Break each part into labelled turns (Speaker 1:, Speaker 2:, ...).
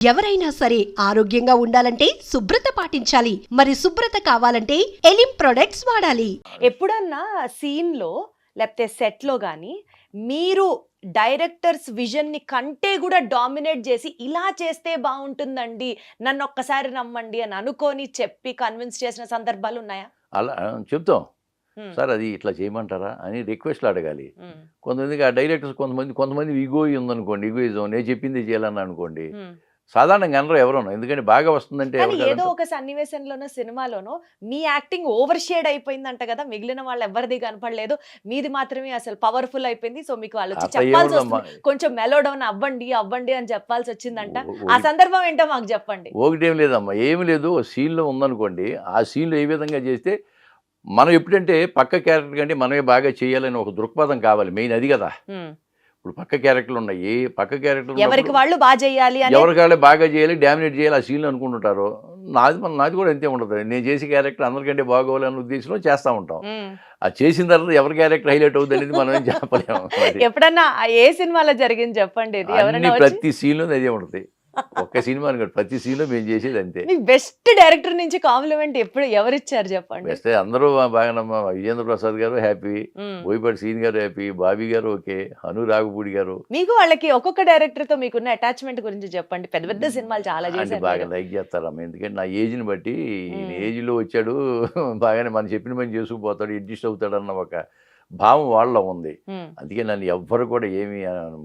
Speaker 1: ఎవరైనా సరే ఆరోగ్యంగా ఉండాలంటే శుభ్రత పాటించాలి. మరి శుభ్రత కావాలంటే ఎలిం ప్రొడక్ట్స్ వాడాలి.
Speaker 2: ఎప్పుడన్నా సీన్‌లో లేకపోతే సెట్‌లో గాని మీరు డైరెక్టర్స్ విజన్‌ని కంటే కూడా డామినేట్ చేసి ఇలా చేస్తే బావుంటుందండి. నన్నొక్కసారి నమ్మండి అని అనుకోని చెప్పి కన్విన్స్ చేసిన సందర్భాలు ఉన్నాయా?
Speaker 3: అలా చెప్తాం.
Speaker 2: హ్మ్.
Speaker 3: సార్ అది ఇట్లా చేయమంటారా అని రిక్వెస్ట్‌లు అడగాలి.
Speaker 2: హ్మ్.
Speaker 3: కొంతమందికి ఆ డైరెక్టర్స్ కొంతమంది ఇగో ఉందనుకోండి. ఈగోయిజం నేను చెప్పిందే చేయాలని అనుకోండి.
Speaker 2: హ్మ్.
Speaker 3: సాధారణంగా అనరు ఎవరును. ఎందుకంటే బాగా వస్తుందంటే
Speaker 2: కానీ
Speaker 3: ఎవరు
Speaker 2: ఏదో
Speaker 3: కాదంటారు.
Speaker 2: ఒక సన్నివేశంలోనో, సినిమాలోనో మీ యాక్టింగ్ ఓవర్ షేడ్ అయిపోయిందంట కదా! మిగిలిన వాళ్ళెవ్వరిది కనపడలేదు. మీది మాత్రమే అసలు పవర్‌ఫుల్ అయిపోయింది. సో, మీకు వాళ్ళొచ్చి
Speaker 3: అట్లా
Speaker 2: చెప్పాల్సొస్తుంది.
Speaker 3: ఏముందమ్మా.
Speaker 2: కొంచెం మెలో డౌన్ అవ్వండి అని చెప్పాల్సొచ్చిందంట.
Speaker 3: ఒ
Speaker 2: ఆ
Speaker 3: ఒకటి
Speaker 2: సందర్భం ఏంటో మాకు చెప్పండి.
Speaker 3: ఒకటేం లేదమ్మా. ఏమి లేదు. ఓ సీన్‌లో ఉందనుకోండి. ఆ సీన్‌లో ఏ విధంగా చేస్తే మనం ఎప్పుడంటే పక్క క్యారెక్టర్ కంటే మనమే బాగా చేయాలని ఒక దృక్పథం కావాలి. మెయిన్ అది కదా!
Speaker 2: హ్మ్.
Speaker 3: ఇప్పుడు పక్క క్యారెక్టర్లు ఉన్నాయి. పక్క క్యారెక్టర్లు
Speaker 2: ఎవరికి
Speaker 3: ఉన్నప్పుడు
Speaker 2: వాళ్ళు బా చెయ్యాలి అనే
Speaker 3: ఎవరికాళ్ళే బాగా చేయాలి, డామినేట్ చేయాలి ఆ సీన్‌లో అనుకుంటుంటారు. నాది కూడా అంతే ఉండదు. నేను చేసే క్యారెక్టర్ అందరికంటే బాగోవాలనే ఉద్దేశంలో చేస్తా ఉంటాం.
Speaker 2: హ్మ్.
Speaker 3: అది చేసిన తర్వాత ఎవరి క్యారెక్టర్ హైలైట్ అవుద్దనేది మనం ఏం చెప్పలేము మరి.
Speaker 2: ఎప్పుడన్నా ఏ సినిమాలో జరిగింది చెప్పండి ఇది? ఎవరైనా వచ్చి
Speaker 3: ప్రతి సీన్‌లోను అదే ఉంటది. ఒక్క సినిమా అని కాదు. ప్రతి సీన్‌లో మేము చేసేది అంతే.
Speaker 2: మీకు బెస్ట్ డైరెక్టర్ నుంచి కాంప్లిమెంట్ ఎప్పుడు ఎవరిచ్చారు చెప్పండి?
Speaker 3: బెస్ట్ అందరూ బాగానమ్మా. విజేంద్ర ప్రసాద్ గారు హ్యాపీ,
Speaker 2: హ్మ్.
Speaker 3: బోయపాటి శ్రీను గారు హ్యాపీ, బాబీ గారు ఓకే, అను రాఘపూడి గారు
Speaker 2: మీకు వాళ్ళకి ఒక్కొక్క డైరెక్టర్‌తో మీకున్న అటాచ్‌మెంట్ గురించి చెప్పండి. పెద్ద పెద్ద సినిమాలు చాలా
Speaker 3: అంటే
Speaker 2: చేశారు
Speaker 3: బాగా
Speaker 2: మీరు.
Speaker 3: లైక్ చేస్తారమ్మా. ఎందుకంటే నా ఏజ్‌ని బట్టి ఈయన
Speaker 2: హ్మ్.
Speaker 3: ఏజ్‌లో వచ్చాడు బాగానే మనం చెప్పిన పని చేసుకుపోతాడు, అడ్జస్ట్ అవుతాడన్న ఒక భావం వాళ్ళలో ఉంది.
Speaker 2: హ్మ్.
Speaker 3: అందుకే నన్ను ఎవ్వరు కూడా ఏమి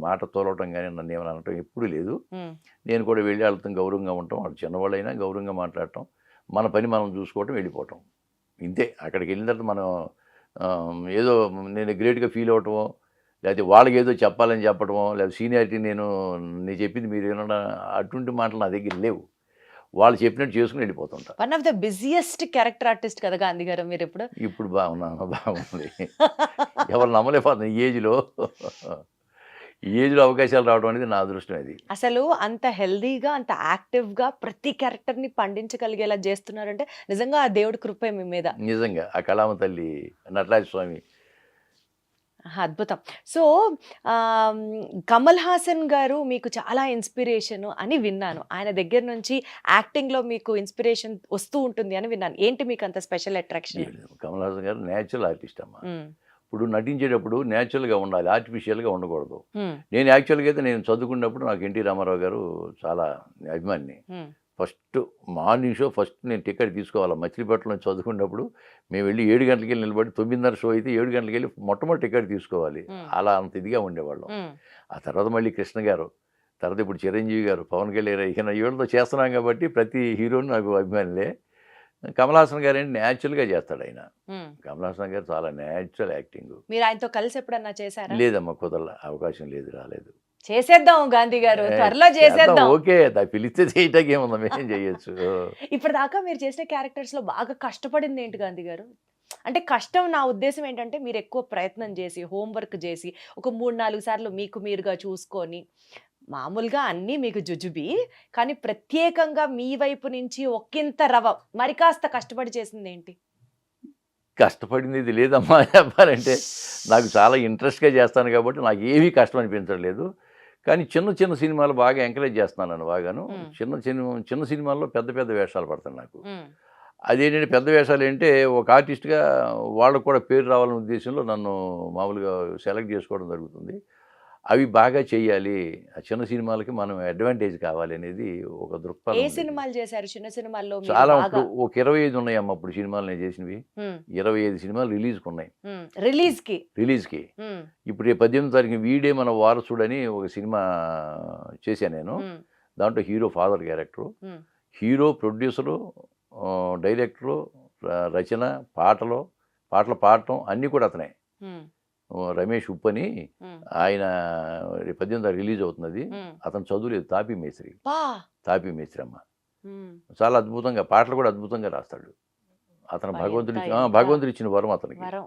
Speaker 3: మాట తోలవటం గానీ, నన్ను ఏమని అనటం ఎప్పుడూ లేదు.
Speaker 2: హ్మ్.
Speaker 3: నేను కూడా వెళ్ళి వాళ్ళతో గౌరవంగా ఉంటాం. వాళ్ళు చిన్నవాళ్ళైనా గౌరవంగా మాట్లాడటం, మన పని మనం చూసుకోవటం, వెళ్ళిపోవటం. ఇంతే. అక్కడికెళ్ళిన తర్వాత మనం ఏదో నేను గ్రేట్‌గా ఫీల్ అవ్వటమో, లేకపోతే వాళ్ళకేదో చెప్పాలని చెప్పడమో, లేకపోతే సీనియారిటీ నేను చెప్పింది మీరు వినడం అటువంటి మాటలు నా దగ్గర లేవు. వాళ్ళు చెప్పినట్టు చేసుకొని వెళ్ళిపోతుంటా.
Speaker 2: One of the busiest character artist కదా గాంధీ గారు మీరిప్పుడు.
Speaker 3: ఇప్పుడు బాగున్నాను. బాగుంది. ఎవరు నమ్మలేకపోతున్నారు ఈ ఏజ్‌లో. ఈ ఏజ్‌లో అవకాశాలు రావడం అనేది నా అదృష్టం అది.
Speaker 2: అసలు అంత హెల్తీగా, అంత యాక్టివ్‌గా ప్రతి క్యారెక్టర్‌ని పండించగలిగేలా చేస్తున్నారంటే నిజంగా ఆ దేవుడి కృపే మీ మీద.
Speaker 3: నిజంగా. ఆ కళామ తల్లి, నటరాజ స్వామి.
Speaker 2: ఆహా! అద్భుతం. సో, ఆహ్, కమల్ హాసన్ గారు మీకు చాలా ఇన్‌స్పిరేషన్ అని విన్నాను. ఆయన దగ్గర నుంచి యాక్టింగ్‌లో మీకు ఇన్‌స్పిరేషన్ వస్తూ ఉంటుంది అని విన్నాను. ఏంటి మీకు అంత స్పెషల్ అట్రాక్షన్?
Speaker 3: కమల్ హాసన్ గారు నేచురల్ ఆర్టిస్ట్ అమ్మ.
Speaker 2: హ్మ్.
Speaker 3: ఇప్పుడు నటించేటప్పుడు నేచురల్‌గా ఉండాలి. ఆర్టిఫిషియల్‌గా ఉండకూడదు.
Speaker 2: హ్మ్.
Speaker 3: నేను యాక్చువల్‌గా అయితే నేను చదువుకున్నప్పుడు నాకు ఎన్టీ రామారావు గారు చాలా అభిమానిని.
Speaker 2: హ్మ్.
Speaker 3: ఫస్ట్ మార్నింగ్ షో ఫస్ట్ నేను టికెట్ తీసుకోవాలి. మచిలీపట్నంలో చదువుకున్నప్పుడు మేము వెళ్ళి 7 గంటలకెళ్ళి నిలబడి 9:30 షో అయితే 7 గంటలకెళ్ళి మొట్టమొదటి టికెట్ తీసుకోవాలి.
Speaker 2: హ్మ్.
Speaker 3: అలా అంత ఇదిగా ఉండేవాళ్ళం.
Speaker 2: హ్మ్.
Speaker 3: ఆ తర్వాత మళ్ళీ కృష్ణ గారు, తర్వాత ఇప్పుడు చిరంజీవి గారు, పవన్ కళ్యాణ్ గారు ఇక వీళ్ళతో చేస్తున్నాం కాబట్టి ప్రతి హీరోని నాకు అభిమానులే. కమల్ హాసన్ గారేంటి నేచురల్‌గా చేస్తాడాయన.
Speaker 2: హ్మ్.
Speaker 3: కమల్ హాసన్ గారు చాలా నేచురల్ యాక్టింగు.
Speaker 2: మీరు ఆయనతో కలిసి ఎప్పుడన్నా చేశారా?
Speaker 3: లేదమ్మా కుదరల. అవకాశం లేదు. రాలేదు.
Speaker 2: చేసేద్దాం గాంధీ గారు. త్వరలో
Speaker 3: చేద్దాం
Speaker 2: చేసేద్దాం.
Speaker 3: ఓకే. పిలిస్తే చేయటానికేముంది మేమేం చేయొచ్చు.
Speaker 2: ఇప్పటిదాకా మీరు చేసిన క్యారెక్టర్స్‌లో బాగా కష్టపడింది ఏంటి గాంధీ గారు? అంటే కష్టం నా ఉద్దేశ్యం ఏంటంటే మీరు ఎక్కువ ప్రయత్నం చేసి, హోమ్ వర్క్ చేసి, ఒక 3, 4 సార్లు మీకు మీరుగా చూసుకొని, మామూలుగా అన్నీ మీకు జుజుబీ. కానీ ప్రత్యేకంగా మీ వైపు నుంచి ఒక్కింత రవ మరి కాస్త కష్టపడి చేసిందేంటి?
Speaker 3: కష్టపడింది ఇది లేదమ్మా చెప్పాలంటే. నాకు చాలా ఇంట్రెస్ట్‌గా చేస్తాను కాబట్టి నాకేమీ కష్టం అనిపించడం లేదు. కానీ చిన్న చిన్న సినిమాలు బాగా ఎంకరేజ్ చేస్తున్నాను నన్ను బాగాను.
Speaker 2: హ్మ్.
Speaker 3: చిన్న సినిమాల్లో పెద్ద పెద్ద వేషాలు పడతాయి నాకు.
Speaker 2: హ్మ్.
Speaker 3: అదేంటంటే పెద్ద వేషాలేంటే ఒక ఆర్టిస్ట్‌గా వాళ్ళకి కూడా పేరు రావాలనే ఉద్దేశంలో నన్ను మామూలుగా సెలెక్ట్ చేసుకోవడం జరుగుతుంది. అవి బాగా చెయ్యాలి. ఆ చిన్న సినిమాలకి మనం అడ్వాంటేజ్ కావాలి అనేది ఒక
Speaker 2: ఏ
Speaker 3: దృక్పథం ఉండేది.
Speaker 2: సినిమాలు చేశారు? చిన్న సినిమాల్లో మీరు
Speaker 3: చాలా ఇప్పుడు
Speaker 2: బాగా?
Speaker 3: ఒక 25 ఉన్నాయమ్మా ఇప్పుడు సినిమాలు నేను చేసినవి.
Speaker 2: హ్మ్.
Speaker 3: 25 సినిమాలు రిలీజ్‌కున్నాయి.
Speaker 2: హ్మ్. రిలీజ్‌కి.
Speaker 3: రిలీజ్‌కి.
Speaker 2: హ్మ్.
Speaker 3: ఇప్పుడు రేపు 18వ తారీఖున 'వీడే మన వారసుడని' ఒక సినిమా చేశా నేను.
Speaker 2: హ్మ్.
Speaker 3: దాంట్లో హీరో ఫాదర్ క్యారెక్టరు.
Speaker 2: హ్మ్.
Speaker 3: హీరో, ప్రొడ్యూసరు, డైరెక్టరు, రచన, పాటలు పాడటం అన్నీ కూడా అతనే.
Speaker 2: హ్మ్.
Speaker 3: రమేష్ ఉప్పని
Speaker 2: హ్మ్.
Speaker 3: ఆయన రేపు 18వ తారీఖు రిలీజ్ అవుతున్నది.
Speaker 2: హ్మ్.
Speaker 3: అతను చదువులేదు తాపీ మేస్త్రి.
Speaker 2: అబ్బా!
Speaker 3: తాపీ మేస్త్రి అమ్మ.
Speaker 2: హ్మ్.
Speaker 3: చాలా అద్భుతంగా పాటలు కూడా అద్భుతంగా రాస్తాడు. అతను
Speaker 2: అబ్బా! ఎంత ఎంత
Speaker 3: భగవంతుడిచ్చిన వరం అతనికి.
Speaker 2: వరం.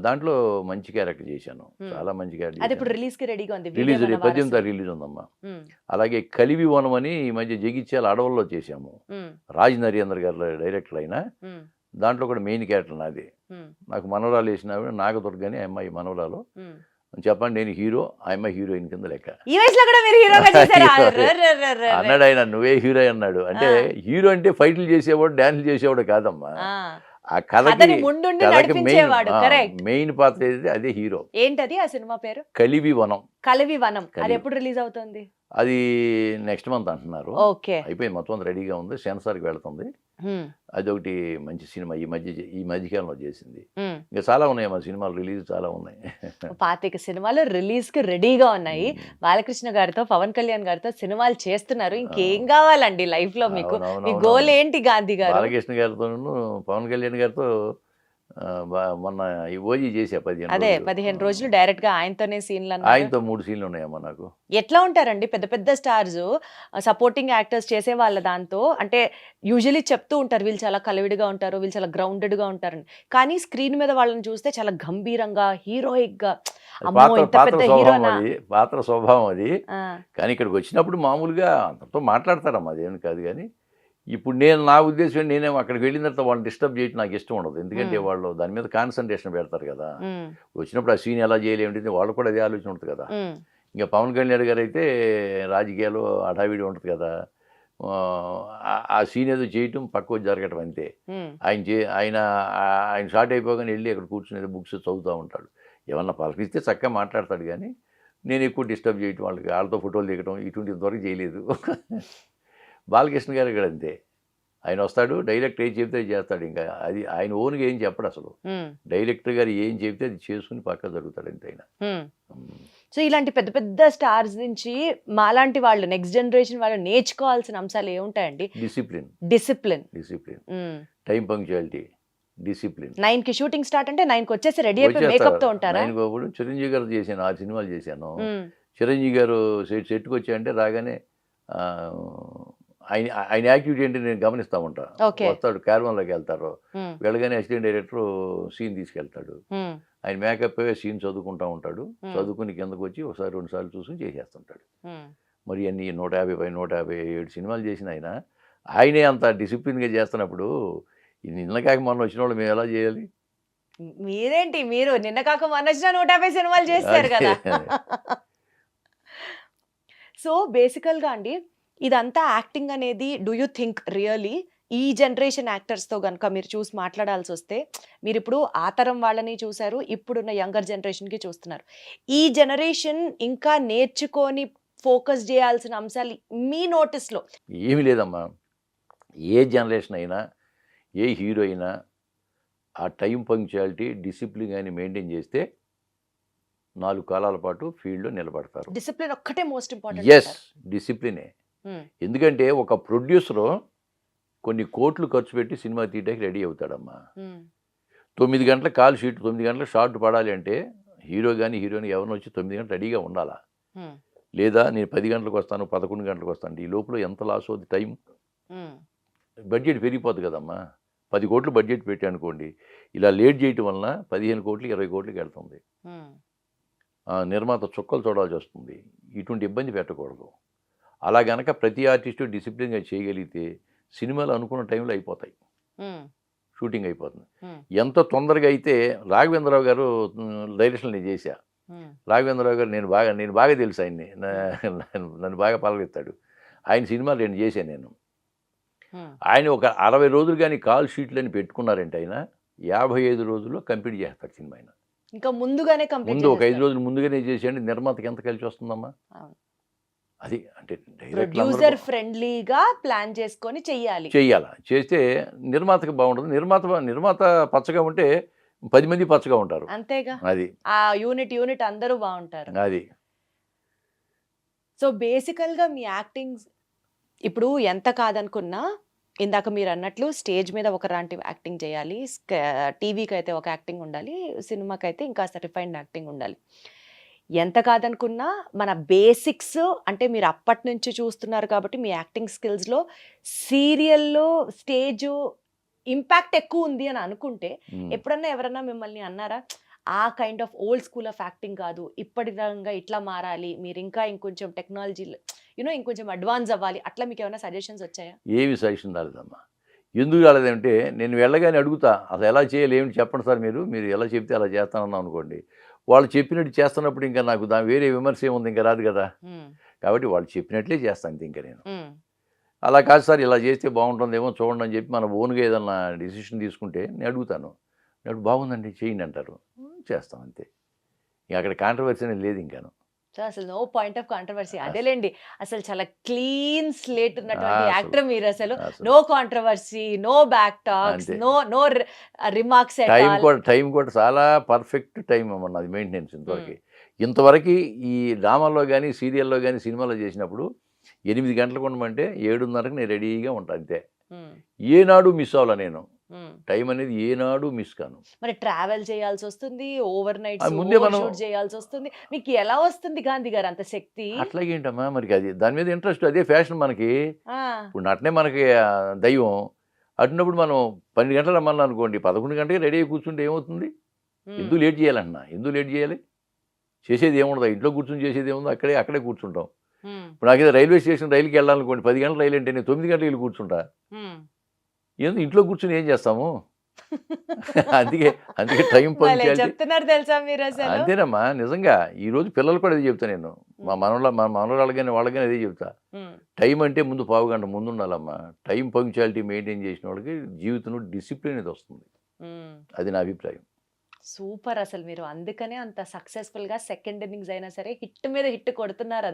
Speaker 3: దాంట్లో మంచి క్యారెక్టర్ చేశాను.
Speaker 2: హ్మ్.
Speaker 3: చాలా మంచి క్యారెక్టర్
Speaker 2: అది ఇప్పుడు
Speaker 3: చేశాను.
Speaker 2: రిలీజ్‌కి రెడీగా ఉంది. 'వీడే
Speaker 3: రిలీజ్
Speaker 2: మన
Speaker 3: రేపు 18వ
Speaker 2: వారసుడు'.
Speaker 3: తారీఖు రిలీజ్ ఉందమ్మా.
Speaker 2: హ్మ్.
Speaker 3: అలాగే 'కలివి వనం' అని ఈ మధ్య జగిత్యాల అడవుల్లో చేశాము.
Speaker 2: హ్మ్.
Speaker 3: రాజ్ నరేంద్ర గారు డైరెక్టర్ అయిన.
Speaker 2: హ్మ్.
Speaker 3: దాంట్లో కూడా మెయిన్ క్యారెక్టర్ నాదే.
Speaker 2: హ్మ్.
Speaker 3: నాకు మనవరాలు వేసిన ఆవిడ నాగదుర్గ అని ఆ అమ్మాయి మనవరాలు.
Speaker 2: హ్మ్.
Speaker 3: చెప్పండి నేను హీరో ఆయమ్మ హీరోయిన్ కింద లెక్క
Speaker 2: ఈ వయసులో కూడా మీరు హీరోగా చేశారా? అర్రర్రర్రర్రర్ర.
Speaker 3: అన్నాడు ఆయన, నువ్వే హీరో అన్నాడు. అంటే హీరో అంటే ఫైట్లు చేసేవాడు, డాన్సులు చేసేవాడు కాదమ్మా.
Speaker 2: ఆ,
Speaker 3: ఆ కథకి
Speaker 2: కథని ముందుండి నడిపించేవాడు. కరెక్ట్.
Speaker 3: మెయిన్ పాత్ర ఏదైతే అదే హీరో.
Speaker 2: ఏంటది ఆ సినిమా పేరు?
Speaker 3: కలివి వనం.
Speaker 2: కలివి వనం. అది
Speaker 3: కలివి.
Speaker 2: ఎప్పుడు రిలీజ్ అవుతుంది?
Speaker 3: అది నెక్స్ట్ మంత్ అంటున్నారు.
Speaker 2: ఓకే.
Speaker 3: అయిపోయింది, మొత్తం అంతా రెడీగా ఉంది, సెన్సార్కి వెళ్తుంది. అదొకటి మంచి సినిమా ఈ మధ్యకాలంలో చేసింది. ఇంకా చాలా ఉన్నాయి మా సినిమాలు రిలీజ్, చాలా ఉన్నాయి.
Speaker 2: 25 సినిమాలు రిలీజ్ కి రెడీగా ఉన్నాయి. బాలకృష్ణ గారితో, పవన్ కళ్యాణ్ గారితో సినిమాలు చేస్తున్నారు. ఇంకేం కావాలండి లైఫ్ లో మీకు? మీ గోల్ ఏంటి గాంధీ గారు?
Speaker 3: బాలకృష్ణ గారితో, పవన్ కళ్యాణ్ గారితో మొన్న ఈ ఓజీ చేసా 15
Speaker 2: అదే
Speaker 3: రోజులు.
Speaker 2: 15 రోజులు డైరెక్ట్ గా ఆయనతోనే సీన్లు అన్నారు.
Speaker 3: ఆయనతో 3 సీన్లు ఉన్నాయమ్మా నాకు.
Speaker 2: ఎట్లా ఉంటారండి పెద్ద పెద్ద స్టార్స్, సపోర్టింగ్ యాక్టర్స్ చేసే వాళ్ళ దాంతో? అంటే యూజువలీ చెప్తూ ఉంటారు వీళ్ళు చాలా కలివిడిగా ఉంటారు, వీళ్ళు చాలా గ్రౌండెడ్ గా ఉంటారని. కానీ స్క్రీన్ మీద వాళ్ళని చూస్తే చాలా గంభీరంగా, హీరోయిక్ గా, అమ్మో ఇంత పెద్ద హీరోనా.
Speaker 3: పాత్ర స్వభావం అది.
Speaker 2: ఆ,
Speaker 3: కానీ ఇక్కడికి వచ్చినప్పుడు మామూలుగా అందరితో మాట్లాడతారమ్మా, అదేమి కాదు. కానీ ఇప్పుడు నా ఉద్దేశం నేనేమో అక్కడికి వెళ్ళిన తర్వాత వాళ్ళని డిస్టర్బ్ చేయడం నాకు ఇష్టం ఉండదు. ఎందుకంటే వాళ్ళు దాని మీద కాన్సన్ట్రేషన్ పెడతారు కదా.
Speaker 2: ఉమ్,
Speaker 3: వచ్చినప్పుడు ఆ సీన్ ఎలా చేయలేమిటి వాళ్ళు కూడా అదే ఆలోచన ఉంటుంది కదా.
Speaker 2: ఉమ్,
Speaker 3: ఇంకా పవన్ కళ్యాణ్ గారు అయితే రాజకీయాలు హడావిడి ఉంటుంది కదా. ఆ సీన్ ఏదో చేయటం పక్కకు జరగటం అంతే.
Speaker 2: ఉమ్,
Speaker 3: ఆయన షార్ట్ అయిపోగానే వెళ్ళి అక్కడ కూర్చుని బుక్స్ చదువుతూ ఉంటాడు. ఏమన్నా పలకరిస్తే చక్కగా మాట్లాడతాడు. కానీ నేను ఎక్కువ డిస్టర్బ్ చేయటం, వాళ్ళతో ఫోటోలు దిగటం ఇటువంటి ఇంతవరకు చేయలేదు. బాలకృష్ణ గారు ఇక్కడ అంతే. ఆయన వస్తాడు, డైరెక్ట్ ఏం చెప్తే అది చేస్తాడు. ఇంకా అది ఆయన ఓన్గా ఏం చెప్పడు అసలు.
Speaker 2: ఉమ్,
Speaker 3: డైరెక్టర్ గారు ఏం చెప్తే అది చేసుకుని పక్క జరుగుతాడు అంతే ఆయన.
Speaker 2: ఉమ్. సో ఇలాంటి పెద్ద పెద్ద స్టార్స్ నుంచి మాలాంటి వాళ్ళు, నెక్స్ట్ జనరేషన్ వాళ్ళు నేర్చుకోవాల్సిన అంశాలు ఏముంటాయండి?
Speaker 3: Discipline,
Speaker 2: discipline,
Speaker 3: time punctuality, discipline.
Speaker 2: 9 కి షూటింగ్ స్టార్ట్ అంటే 9 కి వచ్చేసి రెడీ అయిపోయి మేకప్ తో ఉంటారా?
Speaker 3: నేను చిరంజీవి గారు చేశాను, 6 సినిమాలు చేశాను. చిరంజీవి గారు సెట్కి వచ్చాయంటే రాగానే ఆయన యాక్టివిటీ ఏంటి నేను గమనిస్తూ ఉంటా. వస్తాడు, క్యారవాన్లోకి వెళ్తారు, వెళ్ళగానే అసిస్టెంట్ డైరెక్టర్ సీన్ తీసుకెళ్తాడు. ఆయన మేకప్ సీన్ చదువుకుంటూ ఉంటాడు. చదువుకుని కిందకు వచ్చి ఒకసారి 2 సార్లు చూసుకుని చేసేస్తుంటాడు. మరి అన్ని 157 సినిమాలు చేసిన ఆయనే అంత డిసిప్లిన్గా చేస్తున్నప్పుడు నిన్న కాక మొన్న వచ్చిన వాళ్ళు మేము ఎలా చేయాలి?
Speaker 2: మీరేంటి, మీరు నిన్న కాక మొన్న వచ్చిన 150 సినిమాలు చేస్తారు కదా. సో బేసికల్ గా అండి, ఇదంతా యాక్టింగ్ అనేది డూ యూ థింక్ రియలీ ఈ జనరేషన్ యాక్టర్స్తో కనుక మీరు చూసి మాట్లాడాల్సి వస్తే, మీరు ఇప్పుడు ఆ తరం వాళ్ళని చూశారు, ఇప్పుడున్న యంగర్ జనరేషన్కి చూస్తున్నారు, ఈ జనరేషన్ ఇంకా నేర్చుకొని ఫోకస్ చేయాల్సిన అంశాలు మీ నోటీస్లో?
Speaker 3: ఏమీ లేదమ్మా. ఏ జనరేషన్ అయినా, ఏ హీరో అయినా ఆ టైం పంక్చువాలిటీ, డిసిప్లిన్ కానీ మెయింటైన్ చేస్తే 4 కాలాల పాటు ఫీల్డ్లో నిలబడతారు.
Speaker 2: డిసిప్లిన్ ఒక్కటే మోస్ట్ ఇంపార్టెంట్.
Speaker 3: ఎస్, డిసిప్లినే. ఎందుకంటే ఒక ప్రొడ్యూసరు కొన్ని కోట్లు ఖర్చు పెట్టి సినిమా తీయడానికి రెడీ అవుతాడమ్మా. 9 గంటల కాల్ షీట్, 9 గంటల షార్ట్ పడాలి అంటే హీరో కానీ హీరోయిన్ ఎవరిని వచ్చి 9 గంటలు రెడీగా ఉండాలా. లేదా నేను 10 గంటలకు వస్తాను, 11 గంటలకు వస్తాను, ఈ లోపల ఎంత లాస్ అవుతుంది టైం. బడ్జెట్ పెరిగిపోతుంది కదమ్మా. 10 కోట్లు బడ్జెట్ పెట్టి అనుకోండి, ఇలా లేట్ చేయటం వలన 15 కోట్లు 20 కోట్లకి వెళ్తుంది. నిర్మాత చుక్కలు చూడాల్సి వస్తుంది. ఇటువంటి ఇబ్బంది పెట్టకూడదు. అలా గనక ప్రతి ఆర్టిస్టు డిసిప్లిన్గా చేయగలిగితే సినిమాలు అనుకున్న టైంలో అయిపోతాయి, షూటింగ్ అయిపోతుంది. ఎంత తొందరగా అయితే రాఘవేంద్రరావు గారు డైరెక్షన్ నేను చేశా. రాఘవేంద్రరావు గారు నేను బాగా తెలుసు ఆయన్ని, నన్ను బాగా పలకెత్తాడు. ఆయన సినిమాలు 2 చేశాను నేను. ఆయన ఒక 60 రోజులు కానీ కాల్ షీట్లని పెట్టుకున్నారంటే ఆయన 55 రోజుల్లో కంప్లీట్ చేస్తాడు సినిమా. ఆయన
Speaker 2: ఇంకా ముందుగానే
Speaker 3: ముందు ఒక 5 రోజులు ముందుగానే చేసేయండి, నిర్మాతకి ఎంత కలిసి వస్తుందమ్మా. అది అంటే
Speaker 2: ప్రొడ్యూసర్ ఫ్రెండ్లీగా ప్లాన్ చేసుకొని చెయ్యాలి.
Speaker 3: చేస్తే నిర్మాతకి బాగుంటుంది. నిర్మాత పచ్చగా ఉంటే 10 మంది పచ్చగా ఉంటారు.
Speaker 2: అంతేగా,
Speaker 3: అది
Speaker 2: ఆ యూనిట్ అందరూ బాగుంటారు.
Speaker 3: అది.
Speaker 2: సో బేసికల్ గా మీ యాక్టింగ్ ఇప్పుడు ఎంత కాదనుకున్నా, ఇందాక మీరు అన్నట్లు స్టేజ్ మీద ఒకలాంటి యాక్టింగ్ చేయాలి, టీవీకి అయితే ఒక యాక్టింగ్ ఉండాలి, సినిమాకి అయితే ఇంకా రిఫైన్డ్ యాక్టింగ్ ఉండాలి. ఎంత కాదనుకున్నా మన బేసిక్స్ అంటే మీరు అప్పటి నుంచి చూస్తున్నారు కాబట్టి మీ యాక్టింగ్ స్కిల్స్లో సీరియల్లో స్టేజ్ ఇంపాక్ట్ ఎక్కువ ఉంది అని అనుకుంటే, ఎప్పుడన్నా ఎవరన్నా మిమ్మల్ని అన్నారా ఆ kind of old school of acting కాదు, ఇప్పటి విధంగా ఇట్లా మారాలి, మీరు ఇంకా ఇంకొంచెం టెక్నాలజీలో ఇంకొంచెం అడ్వాన్స్ అవ్వాలి, అట్లా మీకు ఏమైనా సజెషన్స్ వచ్చాయా?
Speaker 3: ఏమి సజెషన్ రాలేదమ్మా. ఎందుకు రాలేదంటే నేను వెళ్ళగానే అడుగుతా, అసలు ఎలా చేయాలి ఏమిటి చెప్పండి సార్, మీరు ఎలా చెప్తే అలా చేస్తానన్నా అనుకోండి, వాళ్ళు చెప్పినట్టు చేస్తున్నప్పుడు ఇంకా నాకు దాని వేరే విమర్శ ఏముంది, ఇంకా రాదు కదా. కాబట్టి వాళ్ళు చెప్పినట్లే చేస్తాను అంతే ఇంకా నేను. అలా కాదు సార్ ఇలా చేస్తే బాగుంటుందేమో చూడండి అని చెప్పి మన ఓన్గా ఏదన్నా డిసిషన్ తీసుకుంటే నేను అడుగుతాను. నేను బాగుందండి చేయండి అంటారు, చేస్తాం అంతే. ఇంక అక్కడ కాంట్రవర్సీ అనేది లేదు ఇంకాను.
Speaker 2: సో అసలు నో పాయింట్ ఆఫ్ కాంట్రవర్సీ. అదేలేండి, అసలు చాలా క్లీన్ స్లేట్ ఉన్నటువంటి
Speaker 3: అసలు
Speaker 2: యాక్టర్ మీరు. అసలు
Speaker 3: అసలు
Speaker 2: no controversy, no back talks,
Speaker 3: అంతే.
Speaker 2: No no remarks at all.
Speaker 3: Time కూడా చాలా పర్ఫెక్ట్ టైం అన్నమాట అది మెయింటెనెన్స్ ఇంతవరకు ఈ డ్రామాలో కానీ సీరియల్లో కానీ సినిమాలో చేసినప్పుడు 8 గంటలకు ఉండమంటే 7:30కి నేను రెడీగా ఉంటాను అంతే. ఏనాడు మిస్ అవ్వాల నేను, టైం అనేది ఏనాడు మిస్ కాను.
Speaker 2: మరి ట్రావెల్ చేయాల్సి వస్తుంది, ఓవర్ నైట్
Speaker 3: అది ముందే మనం
Speaker 2: షూట్ చేయాల్సి వస్తుంది. మీకు ఎలా వస్తుంది గాంధీ గారు అంత శక్తి?
Speaker 3: అట్లాగేంటమ్మా మరి, అది దాని మీద ఇంట్రెస్ట్, అదే ఫ్యాషన్ మనకి.
Speaker 2: ఆ,
Speaker 3: ఇప్పుడు నటనే మనకి దైవం. అటున్నప్పుడు మనం 12 గంటలు రమ్మన్నా అనుకోండి, 11 గంటలకి రెడీ అయి కూర్చుంటే ఏమవుతుంది? ఎందుకు లేట్ చేయాలన్నా, ఎందుకు లేట్ చేయాలి? చేసేది ఏముండదు, ఇంట్లో కూర్చొని చేసేది ఏముందో అక్కడే కూర్చుంటాం. ఇప్పుడు నాకేదో రైల్వే స్టేషన్ రైలుకి వెళ్ళాలనుకోండి, 10 గంటల రైలు అంటే నేను 9 గంటలకు వెళ్ళి కూర్చుంటా. ఏంది ఇంట్లో కూర్చొని ఏం చేస్తాము? అందుకే టైం
Speaker 2: భలే
Speaker 3: పంక్చువాలిటీ.
Speaker 2: చెప్తున్నారు తెలుసా మీరు అసలు.
Speaker 3: అంతేనమ్మా, నిజంగా ఈరోజు పిల్లలు కూడా అదే చెప్తా నేను. మా మనవరాళ్ళు కానీ వాళ్ళకి కానీ అదే చెప్తా. టైం అంటే ముందు పావు గంట ముందు ఉండాలమ్మా. టైం పంక్చువాలిటీ మెయింటైన్ చేసిన వాళ్ళకి జీవితంలో డిసిప్లిన్ అనేది వస్తుంది. అది నా అభిప్రాయం.
Speaker 2: సూపర్. అసలు మీరు అందుకనే అంత సక్సెస్ఫుల్ గా సెకండ్ ఇన్నింగ్స్ అయినా సరే హిట్ మీద హిట్ కొడుతున్నారు.